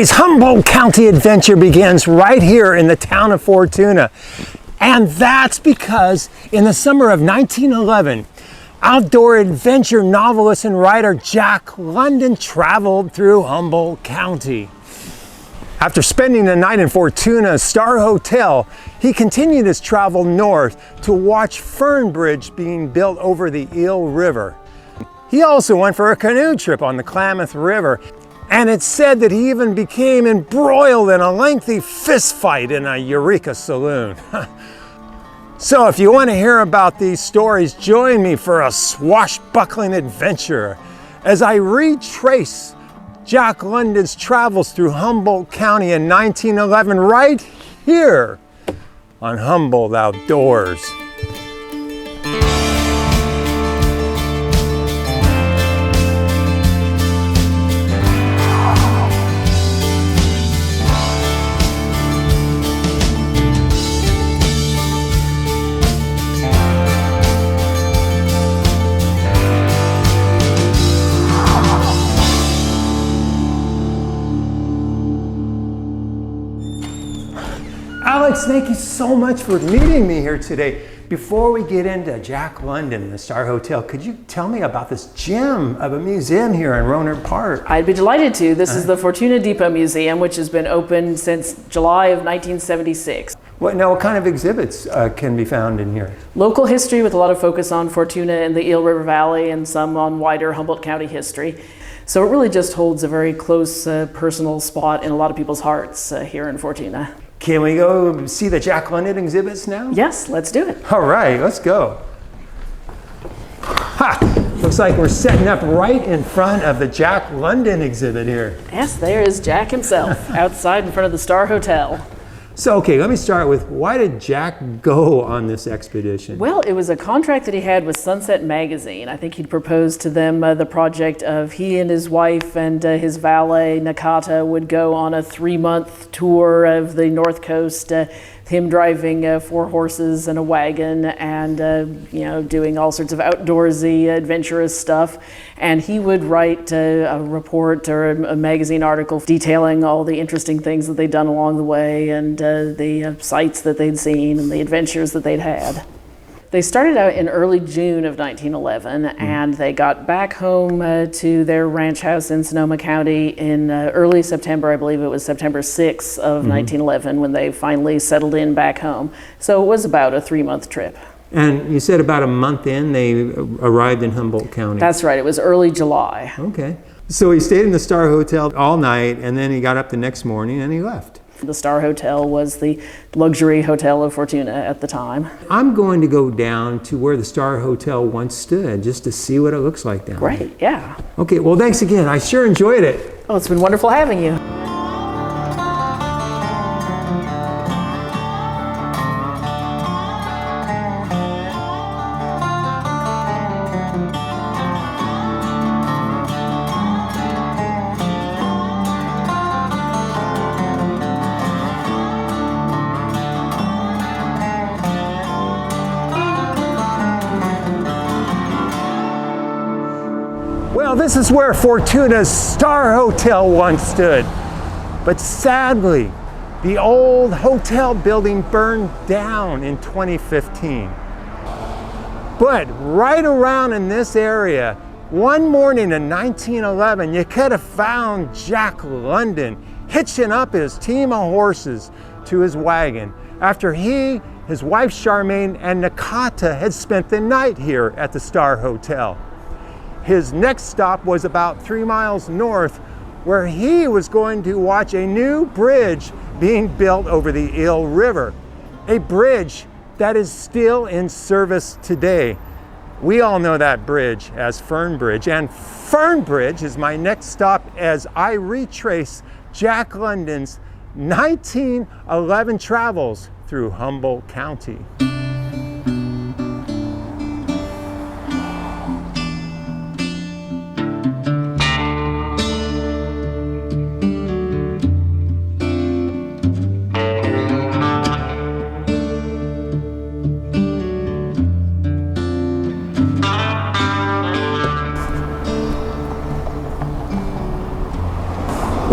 Today's Humboldt County adventure begins right here in the town of Fortuna. And that's because in the summer of 1911, outdoor adventure novelist and writer Jack London traveled through Humboldt County. After spending the night in Fortuna's Star Hotel, he continued his travel north to watch Fernbridge being built over the Eel River. He also went for a canoe trip on the Klamath River, and it's said that he even became embroiled in a lengthy fist fight in a Eureka saloon. So if you want to hear about these stories, join me for a swashbuckling adventure as I retrace Jack London's travels through Humboldt County in 1911 right here on Humboldt Outdoors. Alex, thank you so much for meeting me here today. Before we get into Jack London and the Star Hotel, could you tell me about this gem of a museum here in Rohnert Park? I'd be delighted to. This is the Fortuna Depot Museum, which has been open since July of 1976. What kind of exhibits can be found in here? Local history with a lot of focus on Fortuna and the Eel River Valley and some on wider Humboldt County history. So it really just holds a very close personal spot in a lot of people's hearts here in Fortuna. Can we go see the Jack London exhibits now? Yes, let's do it. All right, let's go. Ha! Looks like we're setting up right in front of the Jack London exhibit here. Yes, there is Jack himself outside in front of the Star Hotel. So, okay, let me start with, why did Jack go on this expedition? Well, it was a contract that he had with Sunset Magazine. I think he'd proposed to them the project of he and his wife and his valet, Nakata, would go on a 3-month tour of the North Coast, him driving 4 horses and a wagon and, doing all sorts of outdoorsy, adventurous stuff. And he would write a report or a magazine article detailing all the interesting things that they'd done along the way and the sights that they'd seen and the adventures that they'd had. They started out in early June of 1911, and they got back home to their ranch house in Sonoma County in early September. I believe it was September 6th of 1911 when they finally settled in back home. So it was about a 3-month trip. And you said about a month in, they arrived in Humboldt County. That's right. It was early July. Okay. So he stayed in the Star Hotel all night, and then he got up the next morning and he left. The Star Hotel was the luxury hotel of Fortuna at the time. I'm going to go down to where the Star Hotel once stood just to see what it looks like down there. Great, yeah. Okay, well, thanks again. I sure enjoyed it. Oh, it's been wonderful having you. Well, this is where Fortuna's Star Hotel once stood. But sadly, the old hotel building burned down in 2015. But right around in this area, one morning in 1911, you could have found Jack London hitching up his team of horses to his wagon after he, his wife Charmaine, and Nakata had spent the night here at the Star Hotel. His next stop was about 3 miles north, where he was going to watch a new bridge being built over the Eel River, a bridge that is still in service today. We all know that bridge as Fernbridge, and Fernbridge is my next stop as I retrace Jack London's 1911 travels through Humboldt County.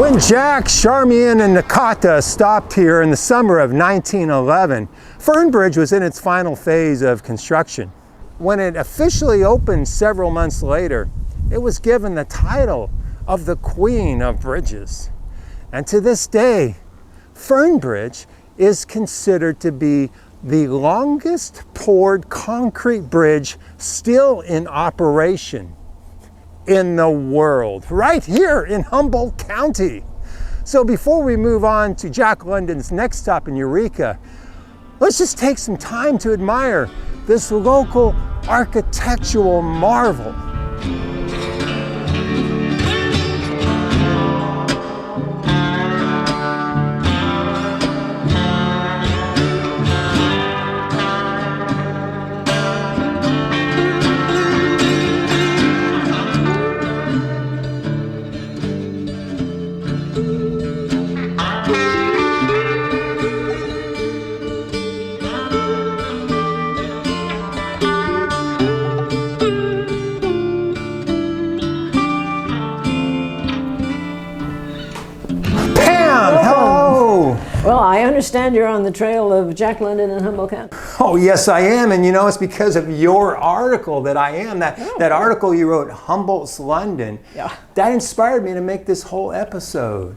When Jack, Charmian, and Nakata stopped here in the summer of 1911, Fernbridge was in its final phase of construction. When it officially opened several months later, it was given the title of the Queen of Bridges. And to this day, Fernbridge is considered to be the longest poured concrete bridge still in operation in the world, right here in Humboldt County. So before we move on to Jack London's next stop in Eureka, let's just take some time to admire this local architectural marvel. Well, I understand you're on the trail of Jack London in Humboldt County. Oh, yes, I am. And you know, it's because of your article that I am. That article you wrote, Humboldt's London, that inspired me to make this whole episode.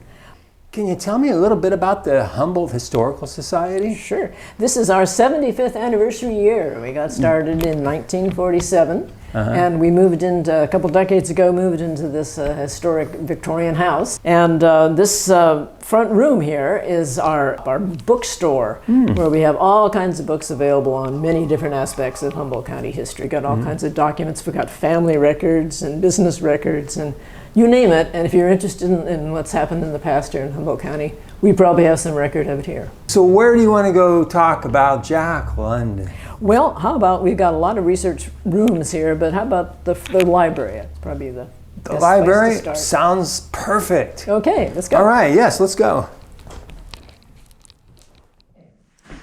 Can you tell me a little bit about the Humboldt Historical Society? Sure. This is our 75th anniversary year. We got started in 1947. And we moved into, a couple decades ago, moved into this historic Victorian house. And this front room here is our bookstore, where we have all kinds of books available on many different aspects of Humboldt County history. Got all kinds of documents. We've got family records and business records and you name it. And if you're interested in what's happened in the past here in Humboldt County, we probably have some record of it here. So where do you want to go talk about Jack London? Well, how about, we've got a lot of research rooms here, but how about the library? Probably the best library place to start. Sounds perfect. Okay, let's go. All right, yes, let's go.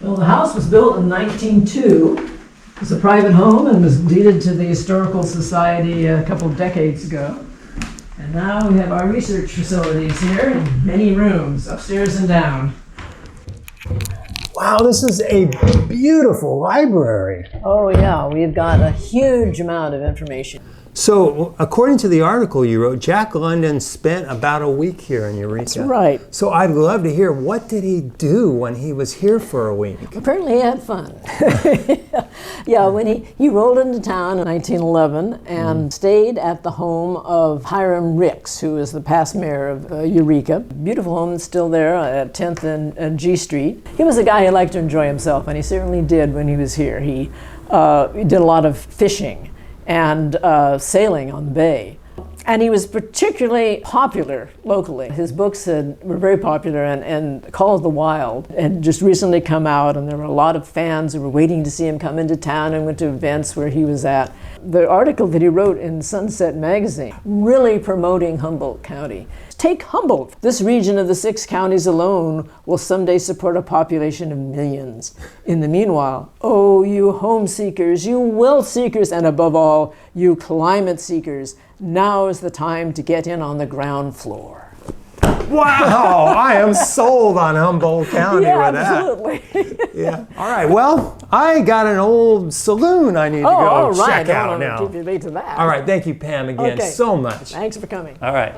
Well, the house was built in 1902. It was a private home and was deeded to the Historical Society a couple of decades ago. And now we have our research facilities here in many rooms, upstairs and down. Wow, this is a beautiful library. Oh yeah, we've got a huge amount of information. So, according to the article you wrote, Jack London spent about a week here in Eureka. That's right. So I'd love to hear, what did he do when he was here for a week? Apparently he had fun. Yeah, when he rolled into town in 1911 and stayed at the home of Hiram Ricks, who was the past mayor of Eureka. Beautiful home that's still there at 10th and G Street. He was a guy who liked to enjoy himself, and he certainly did when he was here. He did a lot of fishing and sailing on the bay. And he was particularly popular locally. His books were very popular, and Call of the Wild had just recently come out, and there were a lot of fans who were waiting to see him come into town and went to events where he was at. The article that he wrote in Sunset magazine, really promoting Humboldt County. Take Humboldt. This region of the 6 counties alone will someday support a population of millions. In the meanwhile, oh, you home seekers, you wealth seekers, and above all, you climate seekers, now is the time to get in on the ground floor. Wow, I am sold on Humboldt County with that. Absolutely. Yeah. All right, well, I got an old saloon I need to go check out now. Keep you late to that. All right, thank you, Pam, again so much. Thanks for coming. All right.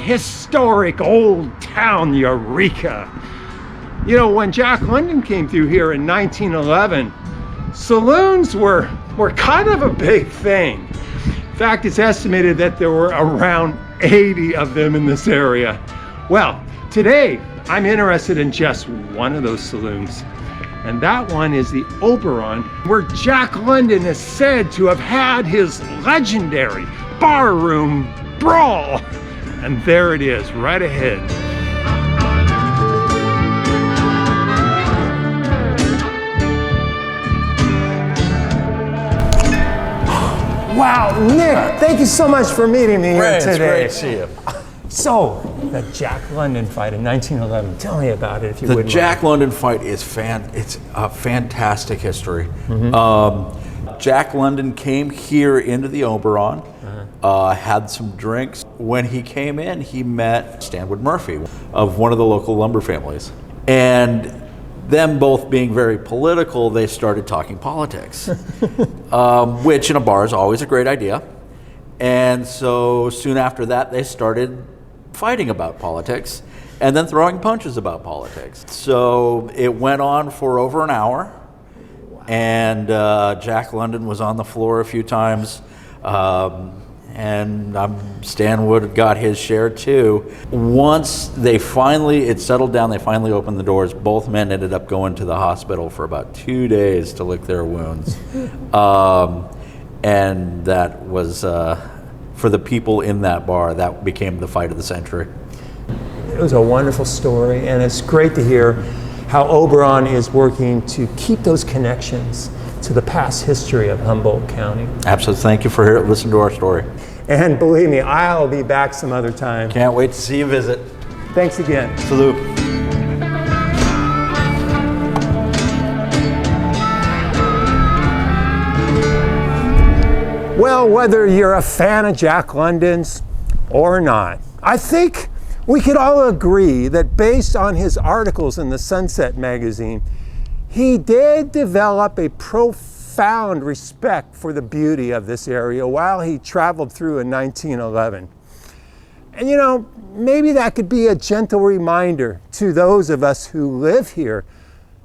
Historic old town Eureka. You know, when Jack London came through here in 1911, saloons were kind of a big thing. In fact, it's estimated that there were around 80 of them in this area. Well, today I'm interested in just one of those saloons, and that one is the Oberon, where Jack London is said to have had his legendary barroom brawl. And there it is, right ahead. Wow, Nick, thank you so much for meeting me here today. It's great to see you. So, the Jack London fight in 1911. Tell me about it, if you would. The Jack London fight is it's a fantastic history. Jack London came here into the Oberon, had some drinks. When he came in, he met Stanwood Murphy of one of the local lumber families. And them both being very political, they started talking politics, which in a bar is always a great idea. And so soon after that, they started fighting about politics and then throwing punches about politics. So it went on for over an hour, and Jack London was on the floor a few times, and Stanwood got his share too. Once it settled down, they finally opened the doors. Both men ended up going to the hospital for about 2 days to lick their wounds. And that was, for the people in that bar, that became the fight of the century. It was a wonderful story, and it's great to hear how Oberon is working to keep those connections to the past history of Humboldt County. Absolutely. Thank you for listening to our story. And believe me, I'll be back some other time. Can't wait to see you visit. Thanks again. Salute. Well, whether you're a fan of Jack London's or not, I think we could all agree that based on his articles in the Sunset magazine, he did develop a profound respect for the beauty of this area while he traveled through in 1911. And you know, maybe that could be a gentle reminder to those of us who live here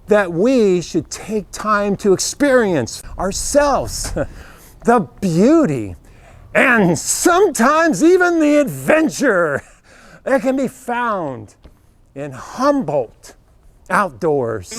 that we should take time to experience ourselves the beauty and sometimes even the adventure that can be found in Humboldt outdoors.